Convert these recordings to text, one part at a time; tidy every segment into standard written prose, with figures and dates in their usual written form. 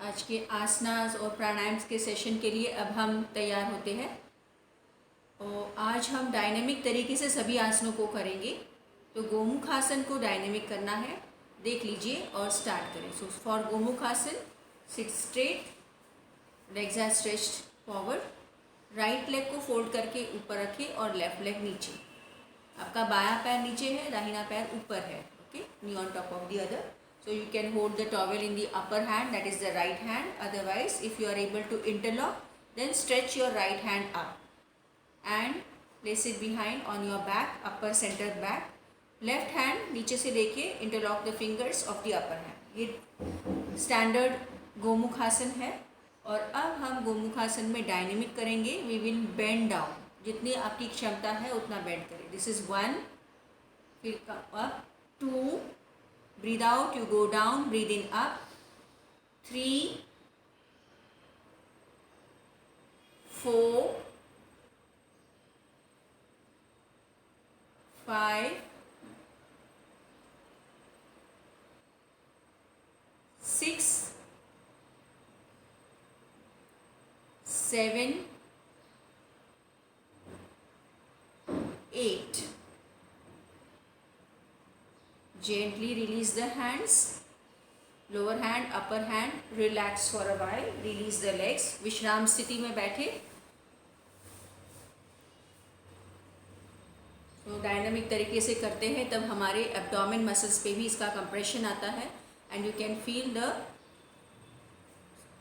आज के आसनास और प्राणायाम्स के सेशन के लिए अब हम तैयार होते हैं और आज हम डायनेमिक तरीके से सभी आसनों को करेंगे। तो गोमुख आसन को डायनेमिक करना है, देख लीजिए और स्टार्ट करें। सो for Gomukh asana, sit straight, legs are stretched forward, right leg को फोल्ड करके ऊपर रखें और लेफ्ट लेग नीचे। आपका बायां पैर नीचे है, दाहिना पैर ऊपर है। Okay, knee on top of the other. So you can hold the towel in the upper hand, that is the right hand. Otherwise, if you are able to interlock, then stretch your right hand up and place it behind on your back, upper center back. Left hand नीचे से लेके interlock the fingers of the upper hand. ये standard Gomukhasana है और अब हम गोमुखासन में dynamic करेंगे. We will bend down. जितनी आपकी क्षमता है उतना बेंड करें. This is 1, फिर up 2. Breathe out, you go down, breathe in up. 3, 4, 5, 6, 7, 8. Gently release the hands, lower hand, upper hand, relax for a while, release the legs. विश्राम स्थिति में बैठे. तो डायनामिक तरीके से करते हैं तब हमारे एब्डोमेन मसल्स पे भी इसका कंप्रेशन आता है and you can feel the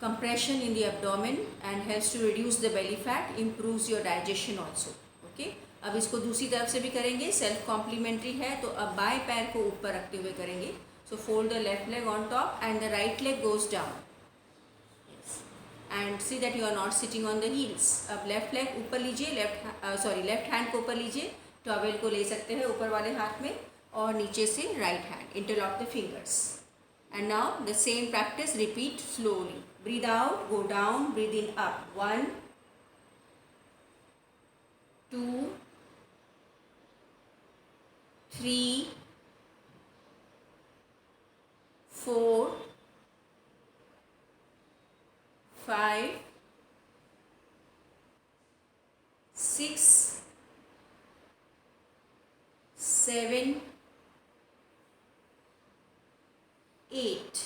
compression in the abdomen and helps to reduce the belly fat, improves your digestion also. Okay? अब इसको दूसरी तरफ से भी करेंगे. सेल्फ कॉम्प्लीमेंट्री है तो अब बाएं पैर को ऊपर रखते हुए करेंगे. So fold the left leg on top and the right leg goes down and see that you are not sitting on the heels. अब लेफ्ट लेग ऊपर लीजिए, लेफ्ट हैंड को ऊपर लीजिए, टॉवेल को ले सकते हैं ऊपर वाले हाथ में और नीचे से right hand, interlock the fingers. And now the same practice, repeat slowly. Breathe out, go down, breathe in up. 1, 2, 3, 4, 5, 6, 7, 8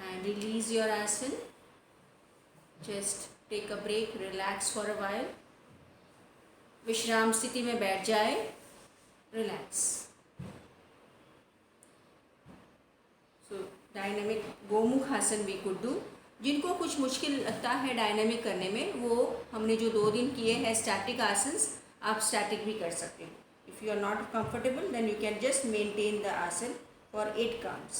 and release your asan. Just take a break, relax for a while. विश्राम स्थिति में बैठ जाए, relax. सो dynamic Gomukh आसन we could do. जिनको कुछ मुश्किल लगता है डायनेमिक करने में, वो हमने जो 2 दिन किए हैं स्टैटिक आसन्स, आप स्टैटिक भी कर सकते हो. If you are not comfortable, then you can just maintain the asan for 8 counts.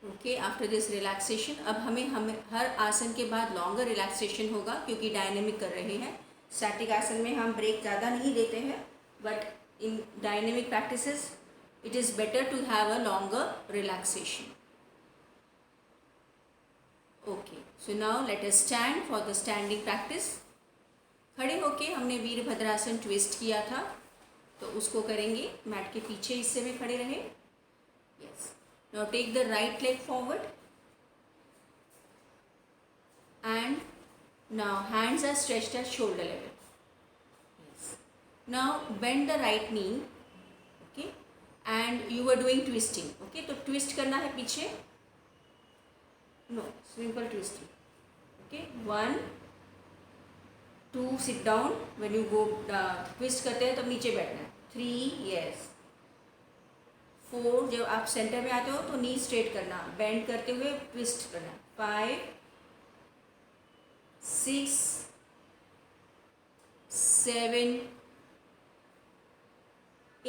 Okay, after this relaxation, अब हमें हर आसन के बाद longer relaxation होगा क्योंकि डायनेमिक कर रहे हैं. स्टैटिक आसन में हम ब्रेक ज़्यादा नहीं देते हैं, but in dynamic practices, it is better to have a longer relaxation. Okay, so now let us stand for the standing practice. खड़े होके हमने वीरभद्रासन ट्विस्ट किया था तो उसको करेंगे. मैट के पीछे हिस्से में खड़े रहे. Yes, now take the right leg forward and now hands are stretched at shoulder level. Yes, now bend the right knee. Okay, and you are doing twisting. Okay, तो ट्विस्ट करना है पीछे. No, simple twisting. Okay, 1, 2, sit down. When you go twist करते हैं तब नीचे बैठना है. 3, yes. 4, जब आप सेंटर में आते हो तो नी स्ट्रेट करना, बेंड करते हुए ट्विस्ट करना. 5, 6, 7,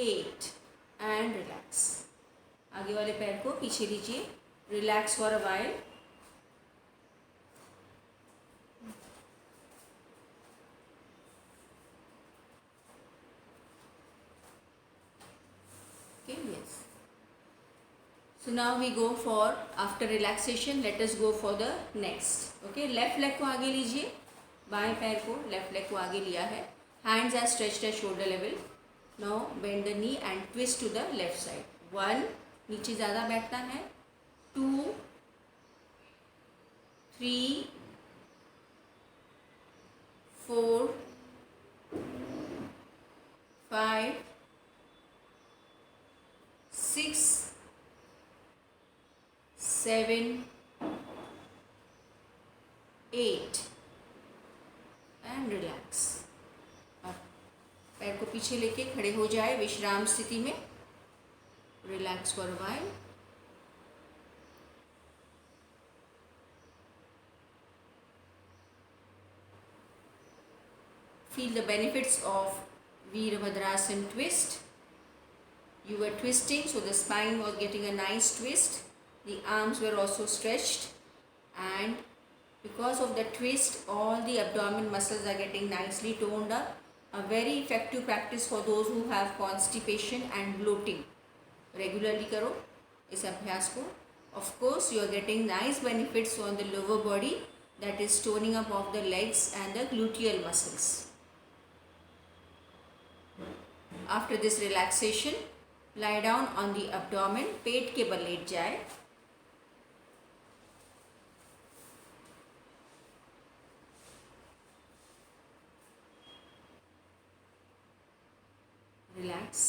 8 and relax. आगे वाले पैर को पीछे लीजिए. Relax for a while. Okay, yes. So now we go for, after relaxation, let us go for the next. Okay, left leg को आगे लीजिए, बाएं पैर को, लेफ्ट लेग को आगे लिया है. Hands are stretched at shoulder level. Now bend the knee and twist to the left side. 1, नीचे ज़्यादा बैठना है. 2, 3, 4, 5, 6, 7, 8 एंड रिलैक्स. अब पैर को पीछे लेके खड़े हो जाए विश्राम स्थिति में. Relax for a while. Feel the benefits of Virabhadrasana twist. You were twisting, so the spine was getting a nice twist. The arms were also stretched, and because of the twist, all the abdomen muscles are getting nicely toned up. A very effective practice for those who have constipation and bloating. Regularly करो इस अभ्यास को. Of course, you are getting nice benefits on the lower body, that is toning up of the legs and the gluteal muscles. After this relaxation, lie down on the abdomen. पेट के बल late जाए. Relax.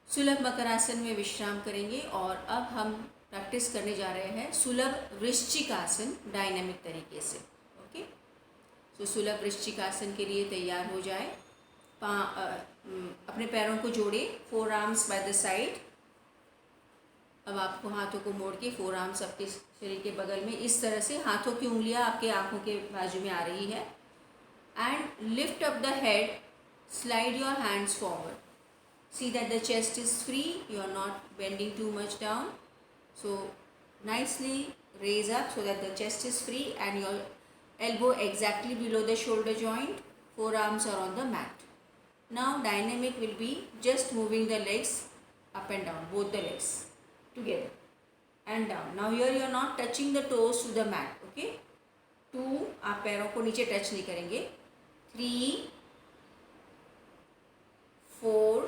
सुलभ मकरासन में विश्राम करेंगे. और अब हम प्रैक्टिस करने जा रहे हैं सुलभ वृश्चिकासन डायनामिक तरीके से. ओके, तो सुलभ वृश्चिकासन के लिए तैयार हो जाए. अपने पैरों को जोड़े. 4 आर्म्स बाय द साइड. अब आपको हाथों को मोड़ के 4 आर्म्स आपके शरीर के बगल में इस तरह से. हाथों की उंगलियां आपके आंखों के बाजू में आ रही है. And lift up the head. Slide your hands forward. See that the chest is free. You are not bending too much down. So nicely raise up so that the chest is free and your elbow exactly below the shoulder joint. Forearms are on the mat. Now dynamic will be just moving the legs up and down, both the legs together and down. Now here you are not touching the toes to the mat. Okay. 2, आप पैरों को नीचे touch नहीं करेंगे. 3, 4,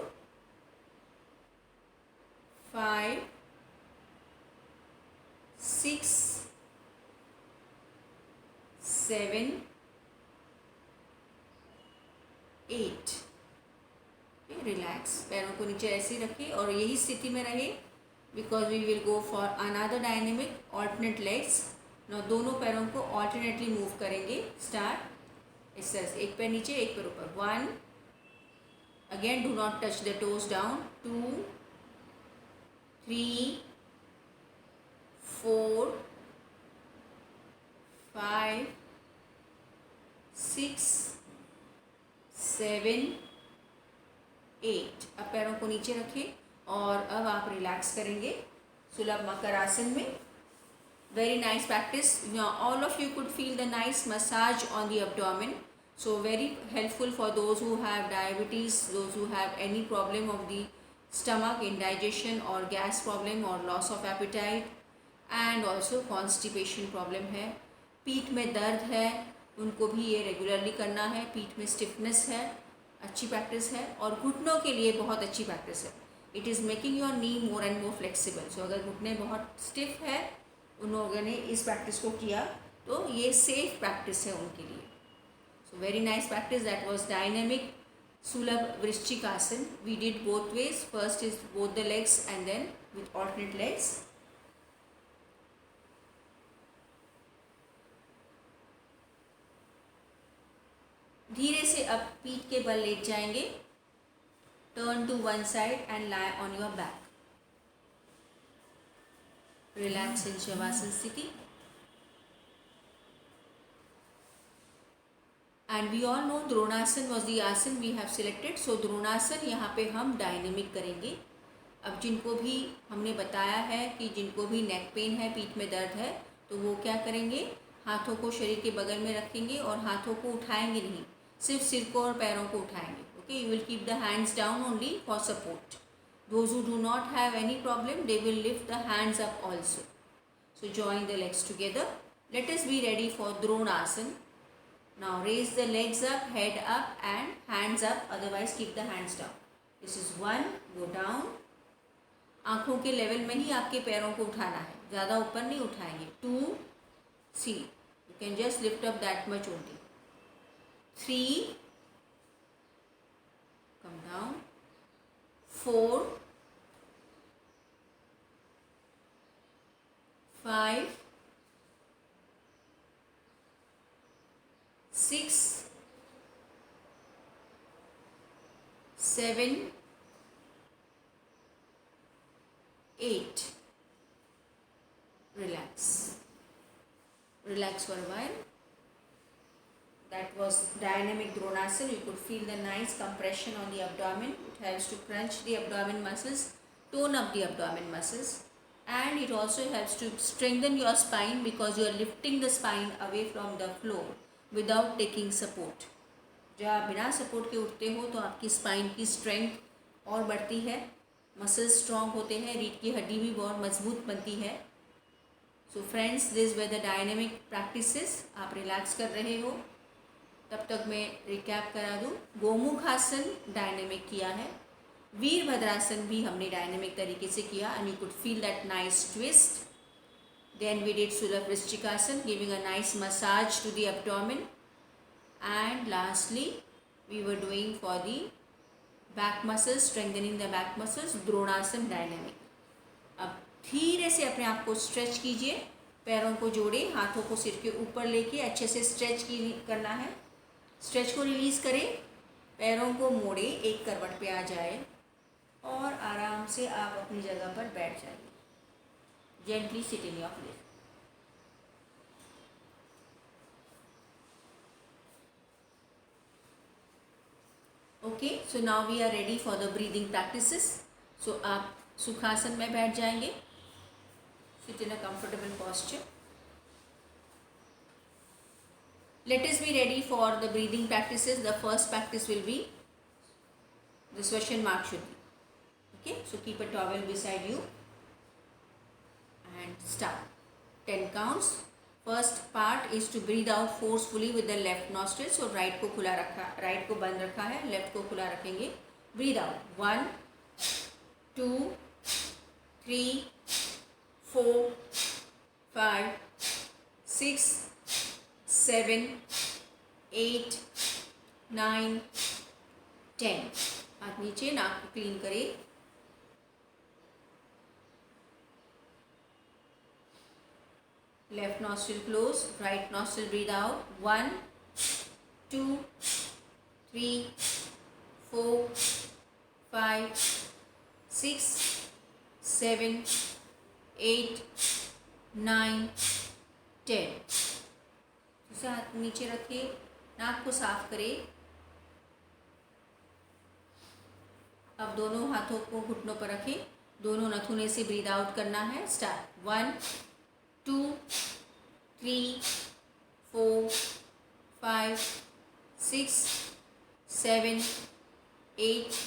5, 6, 7, 8. Relax. पैरों को नीचे ऐसे ही रखें और यही स्थिति में रहे. Because we will go for another dynamic alternate legs. ना दोनों पैरों को ऑल्टरनेटली मूव करेंगे. स्टार्ट इस तरह से. एक पैर नीचे, एक पैर ऊपर. 1. Again, do not touch the toes down. 2, 3, 4, 5, 6, 7, 8. अब पैरों को नीचे रखें और अब आप रिलैक्स करेंगे सुलभ मकरासन में. Very nice practice. Now all of you could feel the nice massage on the abdomen. So very helpful for those who have diabetes, those who have any problem of the stomach, indigestion or gas problem or loss of appetite, and also constipation problem है. पीठ में दर्द है, उनको भी ये regularly करना है. पीठ में स्टिफनेस है, अच्छी प्रैक्टिस है. और घुटनों के लिए बहुत अच्छी प्रैक्टिस है. It is making your knee more and more flexible. So अगर घुटने बहुत स्टिफ है, उन लोगों ने इस प्रैक्टिस को किया तो ये सेफ प्रैक्टिस है उनके लिए. So very nice practice. That was dynamic Sulabh Vrishchikasan. We did both ways. First is both the legs and then with alternate legs. धीरे से अब पीठ के बल लेट जाएंगे. Turn to one side and lie on your back. Relax in Shavasana स्थिति. And we all know Dronasana was the आसन we have selected. So Dronasana यहाँ पे हम डायनेमिक करेंगे. अब जिनको भी हमने बताया है कि जिनको भी नेक पेन है, पीठ में दर्द है, तो वो क्या करेंगे, हाथों को शरीर के बगल में रखेंगे और हाथों को उठाएंगे नहीं, सिर्फ सिर को और पैरों को उठाएंगे. Okay, you will keep the hands down only for support. Those who do not have any problem, they will lift the hands up also. So join the legs together. Let us be ready for Dronasana. Now raise the legs up, head up and hands up, otherwise keep the hands down. This is 1, go down. आँखों के level में ही आपके पैरों को उठाना है, ज़्यादा ऊपर नहीं उठाएंगे. 2, see, you can just lift up that much only. 3, come down. 4, 5, 6, 7, 8. Relax. Relax for a while. That was dynamic Dronasana. You could feel the nice compression on the abdomen. It helps to crunch the abdomen muscles, tone up the abdomen muscles, and it also helps to strengthen your spine because you are lifting the spine away from the floor without taking support. जब आप बिना support के उठते हो तो आपकी spine की strength और बढ़ती है, मसल्स स्ट्रॉन्ग होते हैं, रीढ़ की हड्डी भी बहुत मजबूत बनती है. So friends, this way the dynamic practices. आप रिलैक्स कर रहे हो, तब तक मैं रिकैप करा दूँ. गोमुखासन डायनेमिक किया है, वीरभद्रासन भी हमने डायनेमिक तरीके से किया and you could feel that nice twist. Then we did Suryavrishchikasana, giving a nice massage to the abdomen. And lastly, we were doing for the back muscles, strengthening the back muscles, Dronasana dynamic. अब धीरे से अपने आप को stretch कीजिए, पैरों को जोड़े, हाथों को सिर के ऊपर लेके अच्छे से स्ट्रेच करना है. स्ट्रेच को रिलीज़ करें, पैरों को मोड़े, एक करवट पे आ जाए और आराम से आप अपनी जगह पर बैठ जाइए. Gently sit in your place. Okay, so now we are ready for the breathing practices. So आप सुखासन में बैठ जाएंगे. Sit in a comfortable posture. Let us be ready for the breathing practices. The first practice will be the question mark should be. Okay, so keep a towel beside you and start. 10 counts. First part is to breathe out forcefully with the left nostril. So right को खुला रखा, right को बंद रखा है, left को खुला रखेंगे. Breathe out. 1, 2, 3, 4, 5, 6, 7, 8, 9, 10. हाथ नीचे, नाक को क्लीन करें. Left nostril close, right nostril breathe out. 1, 2, 3, 4, 5, 6, 7, 8, 9, 10. दूसरा हाथ नीचे रखिए, नाक को साफ करें. अब दोनों हाथों को घुटनों पर रखें, दोनों नथुने से ब्रीद आउट करना है. स्टार्ट. 1, 2, 3, 4, 5, 6, 7, 8,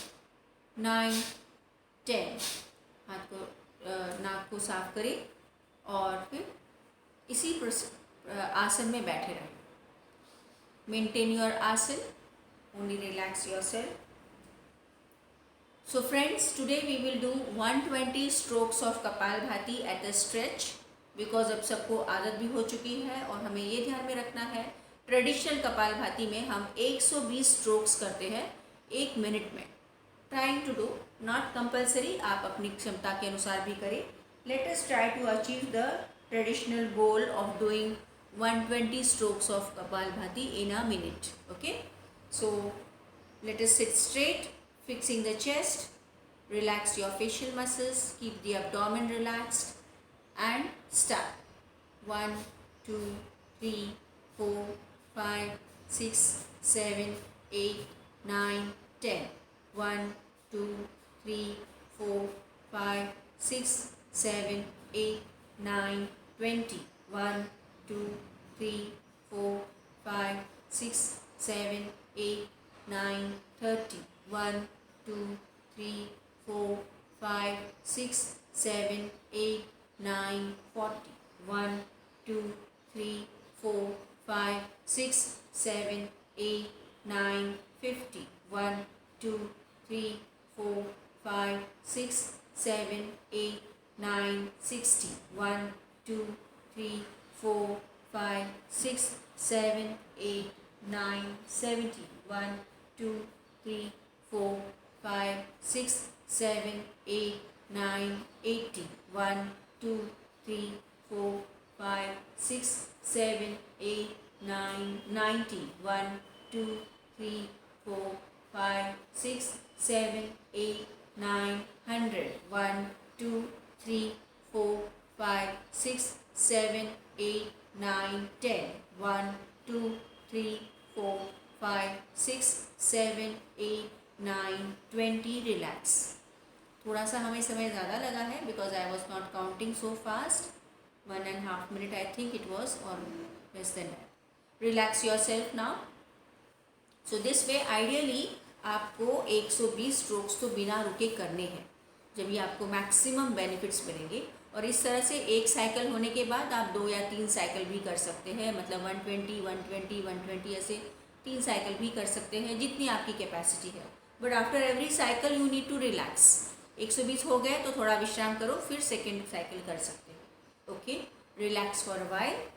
9, 10. हाथ को नाक को साफ करें और फिर इसी आसन में बैठे रहें. मेंटेन योर आसन, only relax your self. So friends, today we will do 120 strokes of kapalbhati at a stretch. Because अब सबको आदत भी हो चुकी है और हमें ये ध्यान में रखना है, ट्रेडिशनल कपालभाति में हम 120 स्ट्रोक्स करते हैं 1 मिनट में. Trying to do, not compulsory, आप अपनी क्षमता के अनुसार भी करें. Let us try to achieve the traditional goal of doing 120 strokes of kapalbhati in a minute. Okay, so let us sit straight, fixing the chest, relax your facial muscles, keep the abdomen relaxed and start. 1, 2, 3, 4, 5, 6, 7, 8, 9, 10. 1, 2, 3, 4, 5, 6, 7, 8, 9, 20. 1, 2, 3, 4, 5, 6, 7, 8, 9, 30. 1, 2, 3, 4, 5, 6, 7, 8, 9, 40. 1, 2, 3, 4, 5, 6, 7, 8, 9, 50. 1, 2, 3, 4, 5, 6, 7, 8, 9, 60. 1, 2, 3, 4, 5, 6, 7, 8, 9, 70. 1, 2, 3, 4, 5, 6, 7, 8, 9, 80. 1, 2, 3, 4, 5, 6, 7, 8, 9, 90. 1, 2, 3, 4, 5, 6, 7, 8, 9, 100. 1, 2, 3, 4, 5, 6, 7, 8, 9, 10. 1, 2, 3, 4, 5, 6, 7, 8, 9, 20. Relax. थोड़ा सा हमें समय ज़्यादा लगा है because I was not counting so fast. 1.5 minute I think it was, or less than that. Relax yourself now. So this way ideally आपको 120 strokes तो बिना रुके करने हैं, जब ये आपको मैक्सिमम बेनिफिट्स मिलेंगे. और इस तरह से एक साइकिल होने के बाद आप 2 या 3 साइकिल भी कर सकते हैं, मतलब 120, 120, 120 ऐसे 3 साइकिल भी कर सकते हैं जितनी आपकी कैपेसिटी है. But after every cycle you need to relax. 120 हो गए तो थोड़ा विश्राम करो, फिर सेकेंड साइकिल कर सकते हैं. Okay, relax for a while.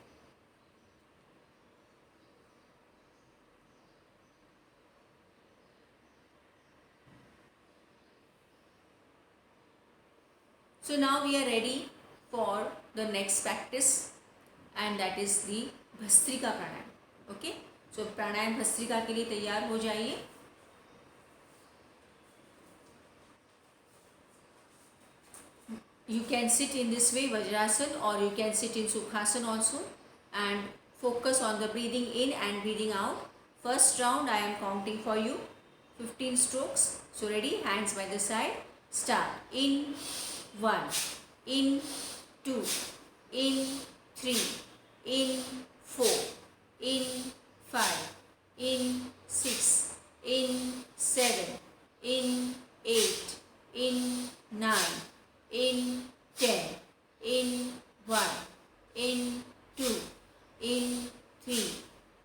So now we are ready for the next practice and that is the Bhastrika Pranayama. Okay, so Pranayama Bhastrika के लिए तैयार हो जाइए. You can sit in this way, Vajrasan, or you can sit in Sukhasan also, and focus on the breathing in and breathing out. First round I am counting for you, 15 strokes. So ready, hands by the side. Start. In 1, in 2, in 3, in 4, in 5, in 6, in 7, in 8, in 9, in 10, in 1, in 2, in 3,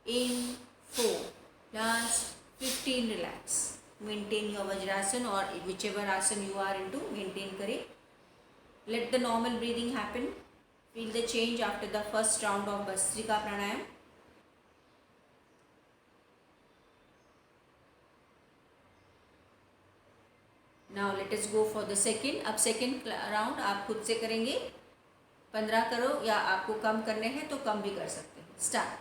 in 4, last 15. Relax. Maintain your Vajrasan or whichever asan you are into, maintain kare. Let the normal breathing happen. Feel the change after the first round of Bhastrika Pranayam. Now let us go for the second. अब second round आप खुद से करेंगे. 15 करो या आपको कम करने हैं तो कम भी कर सकते हैं. Start.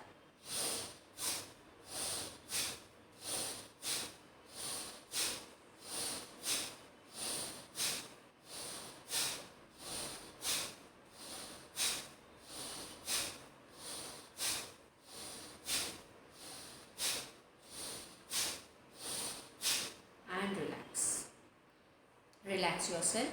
And relax. Relax yourself.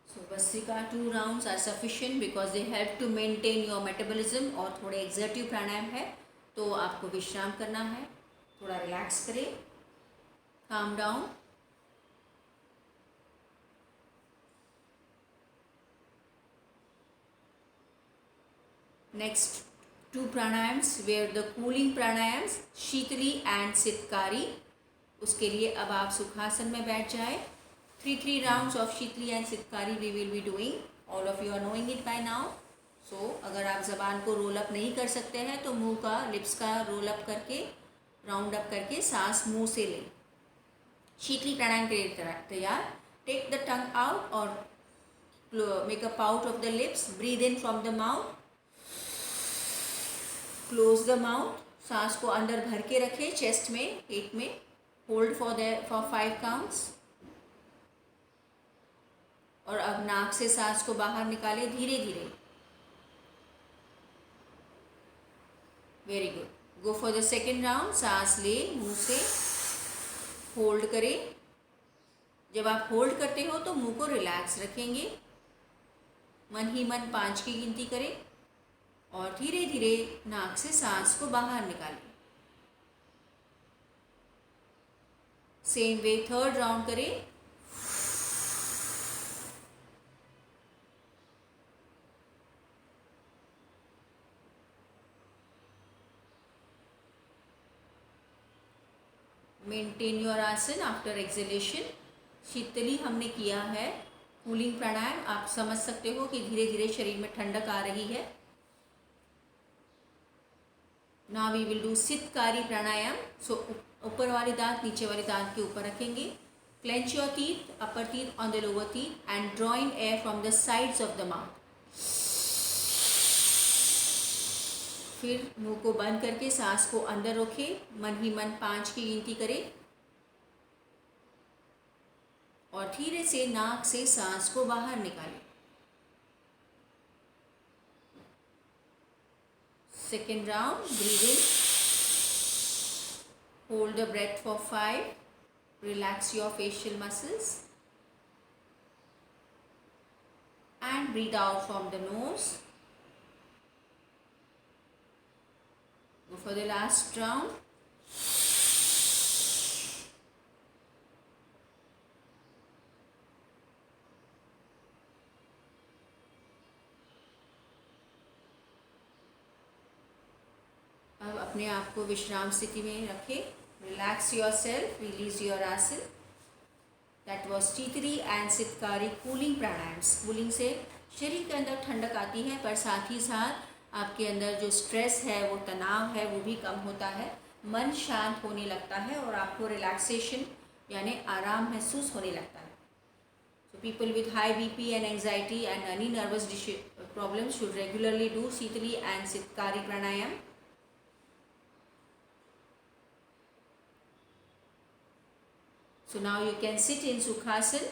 So Bhastrika 2 rounds are sufficient because they help to maintain your metabolism. और थोड़े exertive प्राणायाम है तो आपको विश्राम करना है, थोड़ा रिलैक्स करें. Calm down. Next 2 pranayams were the cooling pranayams, sheetali and सितकारी. उसके लिए अब आप सुखासन में बैठ जाए. 3 rounds of sheetali and सितकारी we will be doing. All of you are knowing it by now. So अगर आप ज़बान को रोल अप नहीं कर सकते हैं तो मुंह का, लिप्स का रोल अप करके, राउंड अप करके सांस मुंह से लें. शीतली प्राणायाम के लिए तैयार. टेक द टंग आउट और make a pout of the lips. Breathe in from the mouth. Close the mouth. सांस को अंदर भर के रखें, चेस्ट में, पेट में. Hold for 5 counts. और अब नाक से सांस को बाहर निकालें धीरे धीरे. Very good. Go for the second round. सांस ले मुंह से, होल्ड करें. जब आप होल्ड करते हो तो मुंह को रिलैक्स रखेंगे. मन ही मन 5 की गिनती करें और धीरे धीरे नाक से सांस को बाहर निकालें. सेम वे थर्ड राउंड करें. मेंटेन योर आसन आफ्टर एक्सहेलेशन. शीतली हमने किया है. कूलिंग प्राणायाम आप समझ सकते हो कि धीरे धीरे शरीर में ठंडक आ रही है. नाउ वी विल डू सितकारी प्राणायाम. सो ऊपर वाले दांत नीचे वाले दांत के ऊपर रखेंगे. Clench your teeth, upper teeth on the lower teeth and draw in air from the sides of the mouth. फिर मुंह को बंद करके सांस को अंदर रोके. मन ही मन 5 की गिनती करें और धीरे से नाक से सांस को बाहर निकालें. Second round. Breathe in, hold the breath for 5. Relax your facial muscles and breathe out from the nose. Go for the last round. अब अपने आप को विश्राम स्थिति में रखें. Relax yourself, release your asana. That was Sheetali and Sitkari cooling pranayams. Cooling से शरीर के अंदर ठंडक आती है, पर साथ ही साथ आपके अंदर जो स्ट्रेस है, वो तनाव है, वो भी कम होता है. मन शांत होने लगता है और आपको रिलैक्सेशन यानी आराम महसूस होने लगता है. So people with high BP and anxiety and any nervous problem should regularly do Sheetali and Sitkari pranayama. So now you can sit in Sukhasan.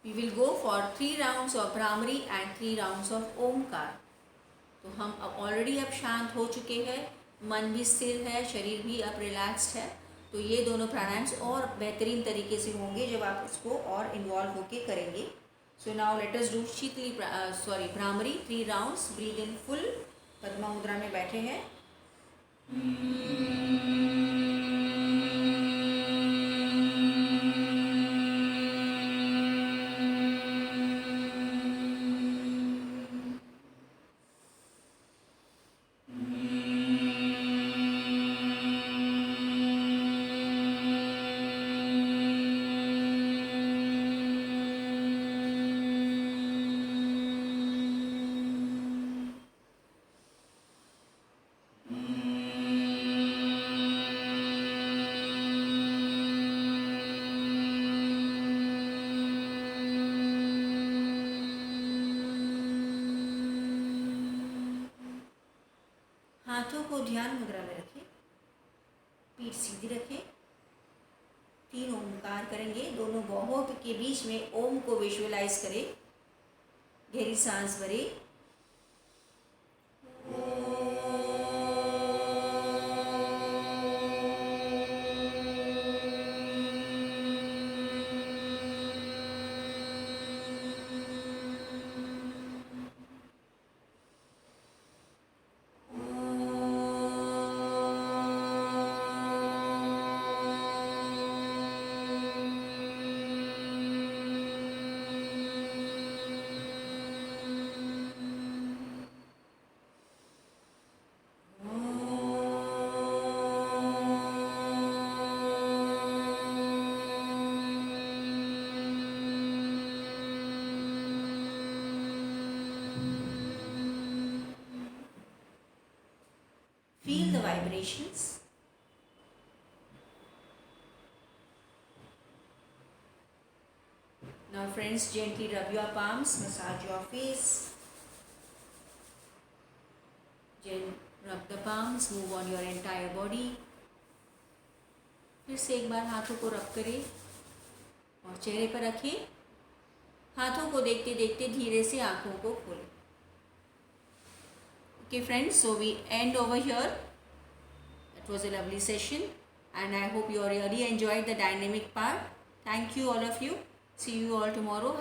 We will go for 3 rounds of Bhramari and 3 rounds of Omkar. तो हम already अब शांत हो चुके हैं, मन भी स्थिर है, शरीर भी अब रिलैक्स्ड है. तो ये दोनों प्राणायाम्स और बेहतरीन तरीके से होंगे जब आप इसको और इन्वॉल्व होके करेंगे. So now let us do Bhramari 3 rounds. Breathe in full. Padma मुद्रा में बैठे हैं. हाथों को ध्यान मुद्रा में रखें. पीठ सीधी रखें. 3 ओमकार करेंगे. दोनों बाहों के बीच में ओम को विजुअलाइज करें. गहरी सांस भरें. Feel the vibrations. Now friends, gently rub your palms, massage your face. Rub the palms, move on your entire body. फिर से एक बार हाथों को रब करें और चेहरे पर रखें. हाथों को देखते देखते धीरे से आँखों को खोलें. Okay friends, so we end over here. That was a lovely session and I hope you really enjoyed the dynamic part. Thank you all of you. See you all tomorrow.